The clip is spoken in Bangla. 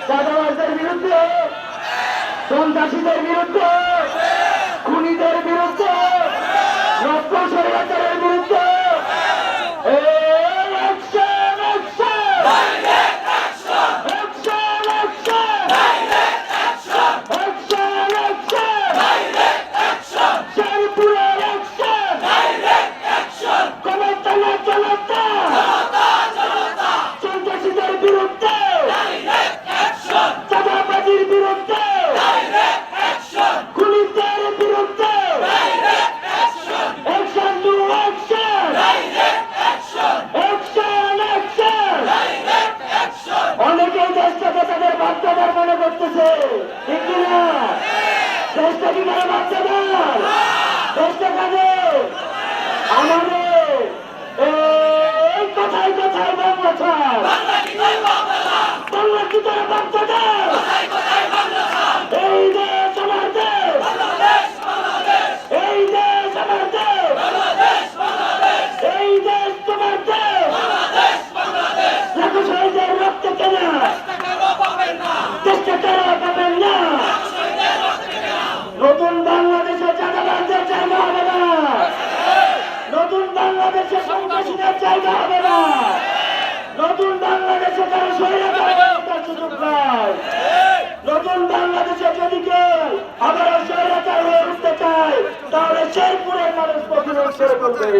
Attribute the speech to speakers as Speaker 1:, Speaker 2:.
Speaker 1: চাঁদাবাজদের বিরুদ্ধে, সন্ত্রাসীদের বিরুদ্ধে, খুনিদের বিরুদ্ধে, নক্সল স্বৈরাচারের বিরুদ্ধে মনে করতেছে, ঠিক কিনা? দেশটা কি করে বাচ্চাদের? দেশটা কাজে আমাদের এই কথায় কথায় বাংলা ছাড়, বাংলা কি করে বাচ্চাদের? এই দেশ আমার দেশ, এই দেশ আমার দেশ, এই দেশ তোমার দেশ। লাখো শহীদের রক্ত কেনা চেষ্টা কেন পাবেন না। নতুন বাংলাদেশে চাঁদাবাজদের জায়গা হবে না, নতুন বাংলাদেশে সন্ত্রাসীদের জায়গা হবে না, নতুন বাংলাদেশে কারো স্বৈরাচার সুযোগ নাই। নতুন বাংলাদেশে যদি কেউ আবারও স্বৈরাচার হয়ে উঠতে চায় তাহলে শেরপুরের মানুষ প্রতিরোধ করে করবে।